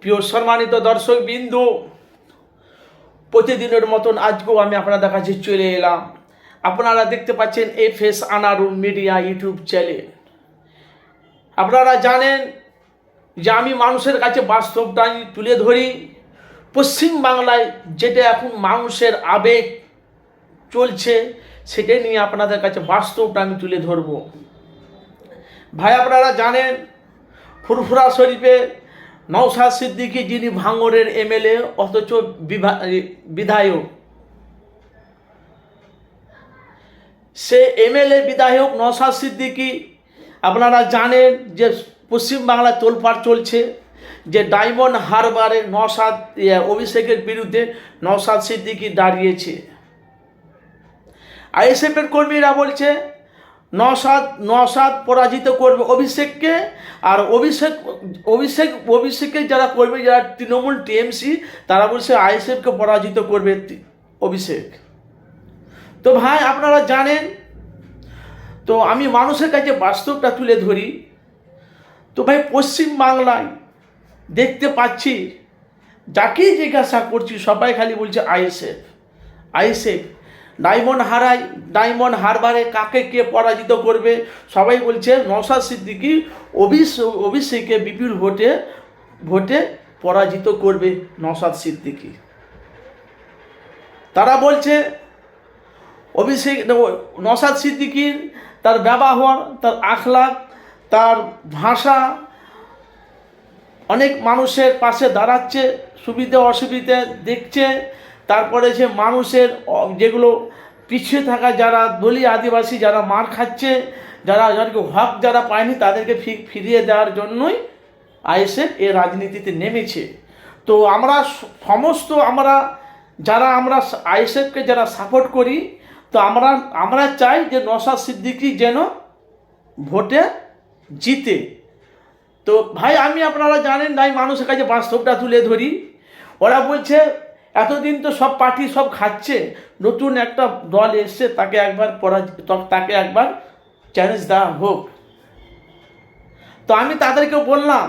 প্রিয় সম্মানিত দর্শক বিন্দু, প্রতিদিনের মতন আজকেও আমি আপনাদের কাছে চলে এলাম। আপনারা দেখতে পাচ্ছেন FS Anarul media YouTube channel. আপনারা জানেন যে আমি মানুষের কাছে বাস্তবটাই তুলে ধরি। পশ্চিম বাংলায় যেটা এখন মানুষের আবেগ চলছে সেটা নিয়ে আপনাদের কাছে বাস্তবটা আমি তুলে ধরব। ভাই, আপনারা জানেন ফুরফুরা শরীফে নওশাদ সিদ্দিকী, যিনি ভাঙড়ের MLA অথচ বিধায়ক, সে MLA বিধায়ক নওশাদ সিদ্দিকী, আপনারা জানেন যে পশ্চিমবাংলায় তোলপাড় চলছে যে ডায়মন্ড হারবারে অভিষেকের বিরুদ্ধে নওশাদ সিদ্দিকী দাঁড়িয়েছে। ISF-এর কর্মীরা বলছে নওশাদ পরাজিত করবে অভিষেককে, আর অভিষেকের যারা কর্মী, যারা তৃণমূল TMC, তারা বলছে ISF-কে পরাজিত করবে অভিষেক। তো ভাই, আপনারা জানেন, তো আমি মানুষের কাছে বাস্তবটা তুলে ধরি। তো ভাই, পশ্চিম বাংলায় দেখতে পাচ্ছি যাকেই জিজ্ঞাসা করছি সবাই খালি বলছে ISF। ডায়মন্ড হারবারে কাকে কে পরাজিত করবে? সবাই বলছে নওশাদ সিদ্দিকী অভিষেকে বিপুল ভোটে পরাজিত করবে নওশাদ সিদ্দিকী। তারা বলছে নওশাদ সিদ্দিকীর তার ব্যবহার, তার আখলাক, তার ভাষা অনেক মানুষের পাশে দাঁড়াচ্ছে, সুবিধে অসুবিধে দেখছে। তারপরে যে মানুষের যেগুলো পিছিয়ে থাকা যারা দলিত আদিবাসী যারা মার খাচ্ছে, যাদেরকে হক যারা পায়নি তাদেরকে ফিরিয়ে দেওয়ার জন্যই ISF এ রাজনীতিতে নেমেছে। তো আমরা ISF-কে যারা সাপোর্ট করি, তো আমরা চাই যে নওশাদ সিদ্দিকী যেন ভোটে জিতে। তো ভাই, আপনারা জানেন নাই, মানুষের কাছে বাস্তবটা তুলে ধরি। ওরা বলছে এতদিন তো সব পার্টি সব খাচ্ছে, নতুন একটা দল এসছে, তাকে একবার চ্যালেঞ্জ দেওয়া হোক। তো আমি তাদেরকে বললাম,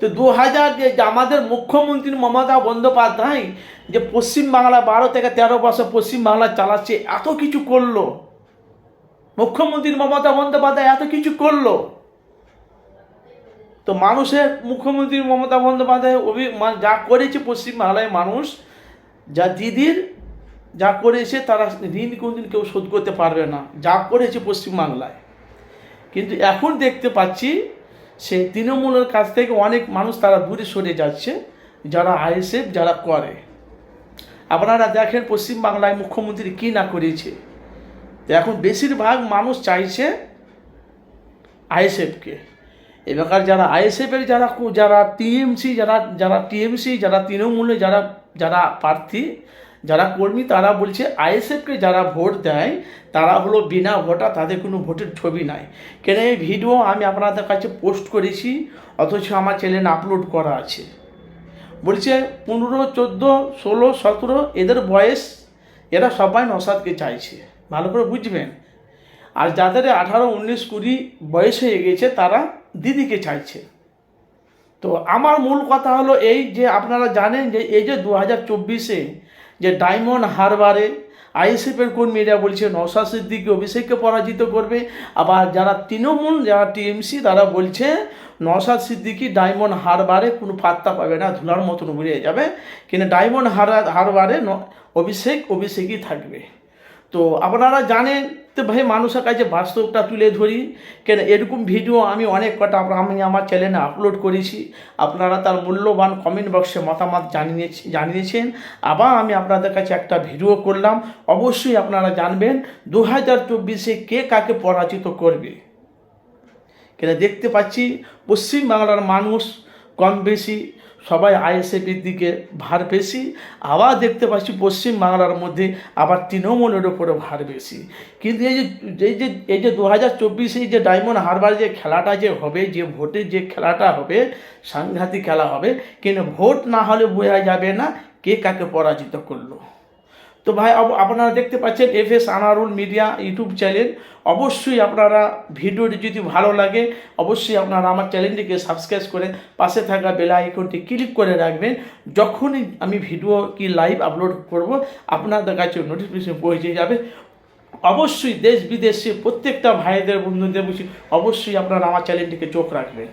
তো 2000 যে আমাদের মুখ্যমন্ত্রী মমতা বন্দ্যোপাধ্যায় যে পশ্চিমবাংলা 12 থেকে 13 বছর পশ্চিমবাংলা চালাচ্ছে, এত কিছু করলো, মুখ্যমন্ত্রী মমতা বন্দ্যোপাধ্যায় এত কিছু করলো। তো মুখ্যমন্ত্রী মমতা বন্দ্যোপাধ্যায় যা করেছে পশ্চিমবাংলায় মানুষ, দিদির যা করেছে, তারা ঋণ কোনদিন কেউ শোধ করতে পারবে না, যা করেছে পশ্চিমবাংলায়। কিন্তু এখন দেখতে পাচ্ছি সে তৃণমূলের কাছ থেকে অনেক মানুষ তারা দূরে সরে যাচ্ছে, যারা ISF যারা করে। আপনারা দেখেন পশ্চিমবাংলায় মুখ্যমন্ত্রী কী না করেছে। তো এখন বেশিরভাগ মানুষ চাইছে ISF-কে। এবার যারা ISF-এর যারা TMC যারা তৃণমূলে যারা প্রার্থী, যারা কর্মী, তারা বলছে ISF-কে যারা ভোট দেয় তারা হলো বিনা ভোটার, তাদের কোনো ভোটের ছবি নাই। কেন এই ভিডিও আমি আপনাদের কাছে পোস্ট করেছি, অথচ আমার চ্যানেলে আপলোড করা আছে। বলছে 15, 14, 16, 17 এদের বয়স, এরা সবাই নওশাদকে চাইছে, ভালো করে বুঝবেন। আর যাদের 18, 19, 20 বয়স হয়ে গেছে তারা দিদিকে চাইছে। তো আমার মূল কথা হলো এই যে আপনারা জানেন যে এই যে 2024-এ যে ডায়মন্ড হারবারে ISF-এর কর্মীরা বলছে নওশাদ সিদ্দিকী অভিষেককে পরাজিত করবে, আবার যারা তৃণমূল যারা TMC তারা বলছে নওশাদ সিদ্দিকী ডায়মন্ড হারবারে কোনো পাত্তা পাবে না, ধুলার মতন উড়ে যাবে, কিন্তু ডায়মন্ড হারবারে অভিষেকই থাকবে। তো আপনারা জানেন, তো ভাই মানুষের কাছে বাস্তবটা তুলে ধরি। কেন এরকম ভিডিও আমি অনেক কটা আমি আমার চ্যানেলে আপলোড করেছি, আপনারা তার মূল্যবান কমেন্ট বক্সে মতামত জানিয়েছেন। আবার আমি আপনাদের কাছে একটা ভিডিও করলাম, অবশ্যই আপনারা জানবেন 2024-এ কে কাকে পরাজিত করবে। কেন দেখতে পাচ্ছি পশ্চিমবাংলার মানুষ কম বেশি সবাই ISF-এর দিকে ভার বেশি, আবার দেখতে পাচ্ছি পশ্চিমবাংলার মধ্যে আবার তৃণমূলের ওপরে ভার বেশি। কিন্তু এই যে 2024-এ যে ডায়মন্ড হারবার যে খেলাটা যে হবে, যে ভোটের যে খেলাটা হবে, সাংঘাতিক খেলা হবে। কিন্তু ভোট না হলে বোঝা যাবে না কে কাকে পরাজিত করলো। তো ভাই আপনারা দেখতে পাচ্ছেন FS Anarul media YouTube channel. অবশ্যই আপনারা ভিডিওটি যদি ভালো লাগে অবশ্যই আপনারা আমার চ্যানেলটিকে সাবস্ক্রাইব করে পাশে থাকা বেল আইকনটি ক্লিক করে রাখবেন। যখনই আমি ভিডিও কি লাইভ আপলোড করব আপনাদের কাছে নোটিফিকেশন পৌঁছে যাবে। অবশ্যই দেশ বিদেশে প্রত্যেকটা ভাইদের বন্ধুদের বলছি অবশ্যই আপনারা আমার চ্যানেলটিকে চোখ রাখবেন।